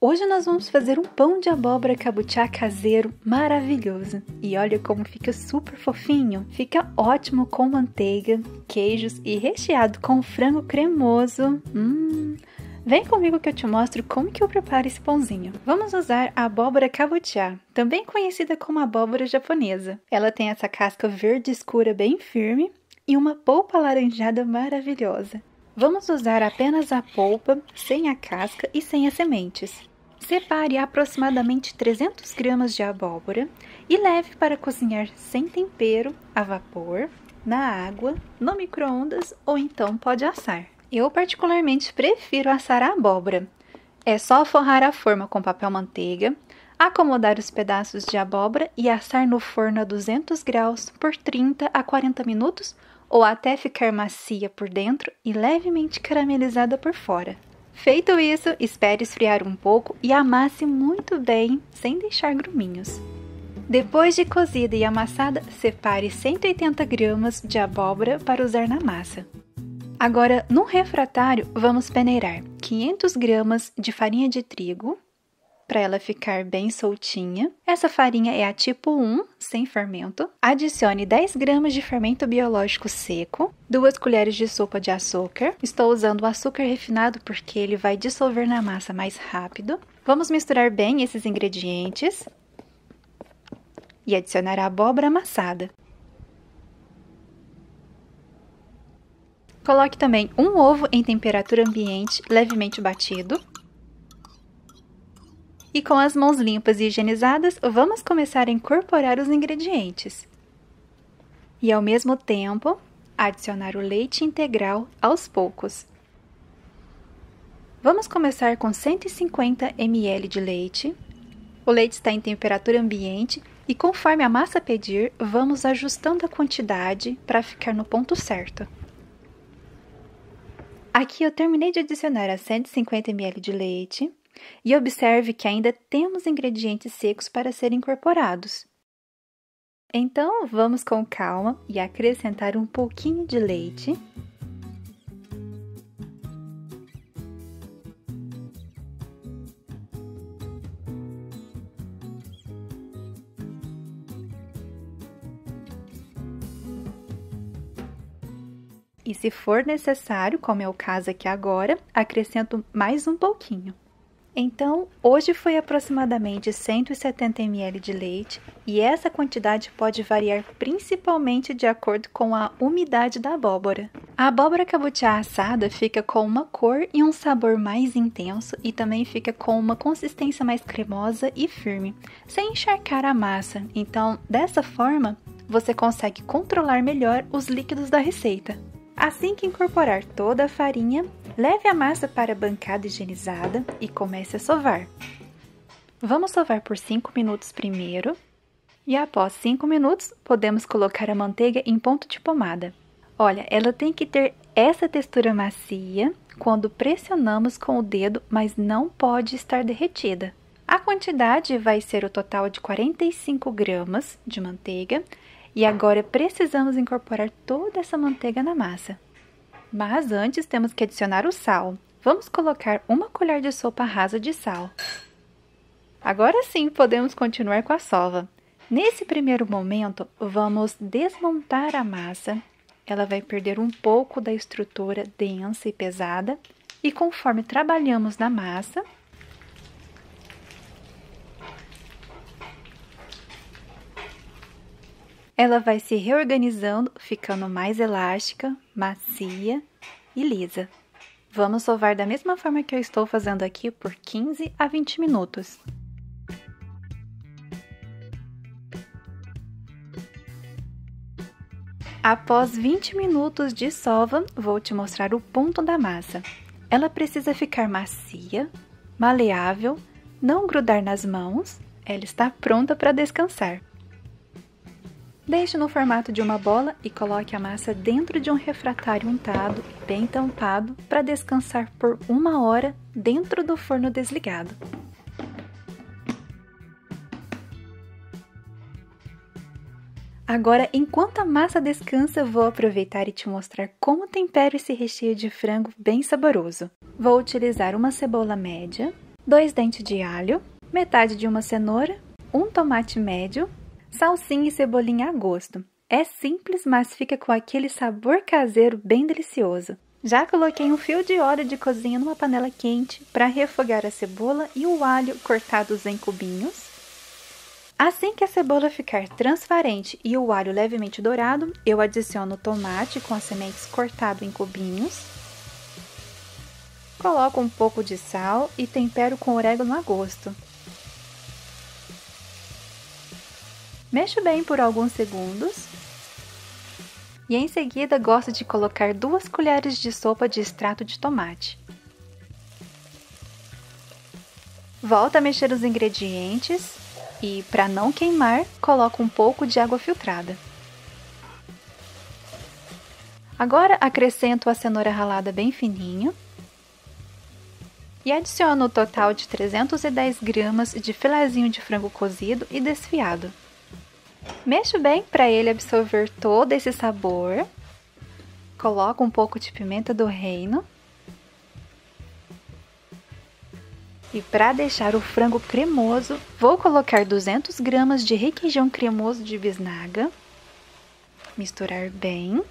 Hoje nós vamos fazer um pão de abóbora cabotiá caseiro maravilhoso. E olha como fica super fofinho. Fica ótimo com manteiga, queijos e recheado com frango cremoso. Vem comigo que eu te mostro como que eu preparo esse pãozinho. Vamos usar a abóbora cabotiá, também conhecida como abóbora japonesa. Ela tem essa casca verde escura bem firme e uma polpa alaranjada maravilhosa. Vamos usar apenas a polpa, sem a casca e sem as sementes. Separe aproximadamente 300 gramas de abóbora e leve para cozinhar sem tempero, a vapor, na água, no micro-ondas ou então pode assar. Eu particularmente prefiro assar a abóbora. É só forrar a forma com papel manteiga, acomodar os pedaços de abóbora e assar no forno a 200 graus por 30 a 40 minutos ou até ficar macia por dentro e levemente caramelizada por fora. Feito isso, espere esfriar um pouco e amasse muito bem, sem deixar gruminhos. Depois de cozida e amassada, separe 180 gramas de abóbora para usar na massa. Agora, no refratário, vamos peneirar 500 gramas de farinha de trigo, para ela ficar bem soltinha. Essa farinha é a tipo 1, sem fermento. Adicione 10 gramas de fermento biológico seco, 2 colheres de sopa de açúcar. Estou usando o açúcar refinado porque ele vai dissolver na massa mais rápido. Vamos misturar bem esses ingredientes e adicionar a abóbora amassada. Coloque também um ovo em temperatura ambiente, levemente batido. E com as mãos limpas e higienizadas, vamos começar a incorporar os ingredientes. E ao mesmo tempo, adicionar o leite integral aos poucos. Vamos começar com 150 ml de leite. O leite está em temperatura ambiente e conforme a massa pedir, vamos ajustando a quantidade para ficar no ponto certo. Aqui eu terminei de adicionar as 150 ml de leite. E observe que ainda temos ingredientes secos para serem incorporados. Então, vamos com calma e acrescentar um pouquinho de leite. E se for necessário, como é o caso aqui agora, acrescento mais um pouquinho. Então, hoje foi aproximadamente 170 ml de leite e essa quantidade pode variar principalmente de acordo com a umidade da abóbora. A abóbora cabotiá assada fica com uma cor e um sabor mais intenso e também fica com uma consistência mais cremosa e firme, sem encharcar a massa. Então, dessa forma, você consegue controlar melhor os líquidos da receita. Assim que incorporar toda a farinha, leve a massa para a bancada higienizada e comece a sovar. Vamos sovar por 5 minutos primeiro e após 5 minutos podemos colocar a manteiga em ponto de pomada. Olha, ela tem que ter essa textura macia quando pressionamos com o dedo, mas não pode estar derretida. A quantidade vai ser o total de 45 gramas de manteiga e agora precisamos incorporar toda essa manteiga na massa. Mas antes temos que adicionar o sal. Vamos colocar 1 colher de sopa rasa de sal. Agora sim podemos continuar com a sova. Nesse primeiro momento, vamos desmontar a massa. Ela vai perder um pouco da estrutura densa e pesada. E conforme trabalhamos na massa, ela vai se reorganizando, ficando mais elástica, macia e lisa. Vamos sovar da mesma forma que eu estou fazendo aqui por 15 a 20 minutos. Após 20 minutos de sova, vou te mostrar o ponto da massa. Ela precisa ficar macia, maleável, não grudar nas mãos, ela está pronta para descansar. Deixe no formato de uma bola e coloque a massa dentro de um refratário untado, bem tampado, para descansar por 1 hora dentro do forno desligado. Agora, enquanto a massa descansa, vou aproveitar e te mostrar como tempero esse recheio de frango bem saboroso. Vou utilizar uma cebola média, 2 dentes de alho, metade de uma cenoura, um tomate médio, salsinha e cebolinha a gosto. É simples, mas fica com aquele sabor caseiro bem delicioso. Já coloquei um fio de óleo de cozinha numa panela quente para refogar a cebola e o alho cortados em cubinhos. Assim que a cebola ficar transparente e o alho levemente dourado, eu adiciono o tomate com as sementes cortado em cubinhos. Coloco um pouco de sal e tempero com orégano a gosto. Mexo bem por alguns segundos. E em seguida gosto de colocar 2 colheres de sopa de extrato de tomate. Volto a mexer os ingredientes e, para não queimar, coloco um pouco de água filtrada. Agora acrescento a cenoura ralada bem fininho e adiciono o total de 310 gramas de filezinho de frango cozido e desfiado. Mexo bem para ele absorver todo esse sabor. Coloco um pouco de pimenta do reino. E para deixar o frango cremoso, vou colocar 200 gramas de requeijão cremoso de bisnaga. Misturar bem.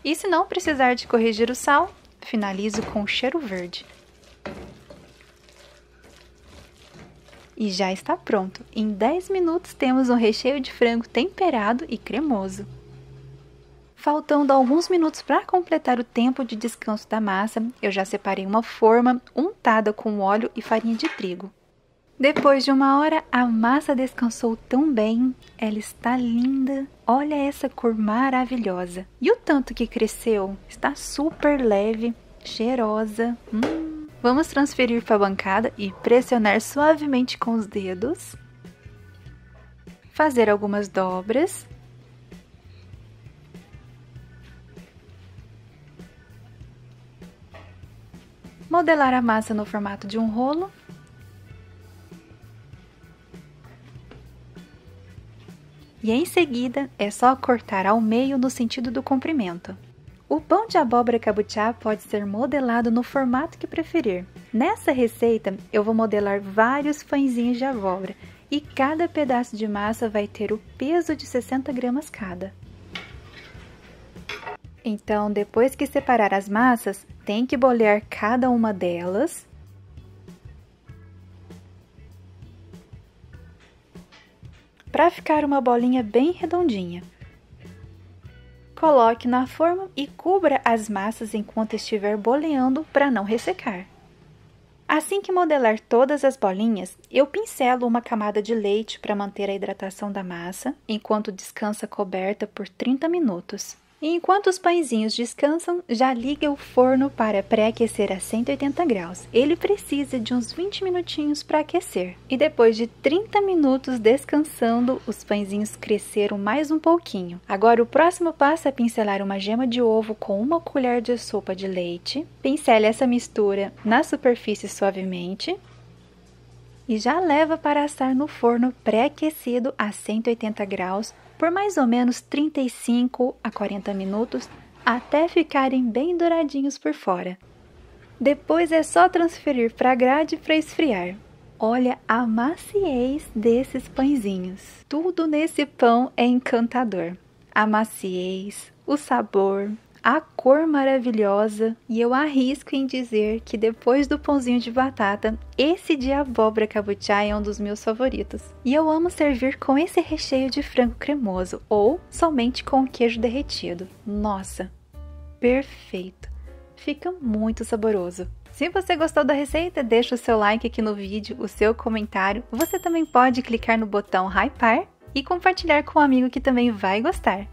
E se não precisar de corrigir o sal, finalizo com cheiro verde. E já está pronto. Em 10 minutos temos um recheio de frango temperado e cremoso. Faltando alguns minutos para completar o tempo de descanso da massa, eu já separei uma forma untada com óleo e farinha de trigo. Depois de 1 hora, a massa descansou tão bem, ela está linda. Olha essa cor maravilhosa. E o tanto que cresceu, está super leve, cheirosa. Vamos transferir para a bancada e pressionar suavemente com os dedos. Fazer algumas dobras. Modelar a massa no formato de um rolo. E em seguida é só cortar ao meio no sentido do comprimento. O pão de abóbora cabotiá pode ser modelado no formato que preferir. Nessa receita, eu vou modelar vários pãezinhos de abóbora e cada pedaço de massa vai ter o peso de 60 gramas cada. Então, depois que separar as massas, tem que bolear cada uma delas. Para ficar uma bolinha bem redondinha. Coloque na forma e cubra as massas enquanto estiver boleando para não ressecar. Assim que modelar todas as bolinhas, eu pincelo uma camada de leite para manter a hidratação da massa, enquanto descansa coberta por 30 minutos. E enquanto os pãezinhos descansam, já liga o forno para pré-aquecer a 180 graus. Ele precisa de uns 20 minutinhos para aquecer. E depois de 30 minutos descansando, os pãezinhos cresceram mais um pouquinho. Agora o próximo passo é pincelar uma gema de ovo com 1 colher de sopa de leite. Pincele essa mistura na superfície suavemente. E já leva para assar no forno pré-aquecido a 180 graus por mais ou menos 35 a 40 minutos, até ficarem bem douradinhos por fora. Depois é só transferir para a grade para esfriar. Olha a maciez desses pãezinhos. Tudo nesse pão é encantador. A maciez, o sabor, a cor maravilhosa, e eu arrisco em dizer que depois do pãozinho de batata, esse de abóbora cabotiá é um dos meus favoritos. E eu amo servir com esse recheio de frango cremoso ou somente com o queijo derretido. Nossa, perfeito! Fica muito saboroso. Se você gostou da receita, deixa o seu like aqui no vídeo, o seu comentário. Você também pode clicar no botão hypar e compartilhar com um amigo que também vai gostar.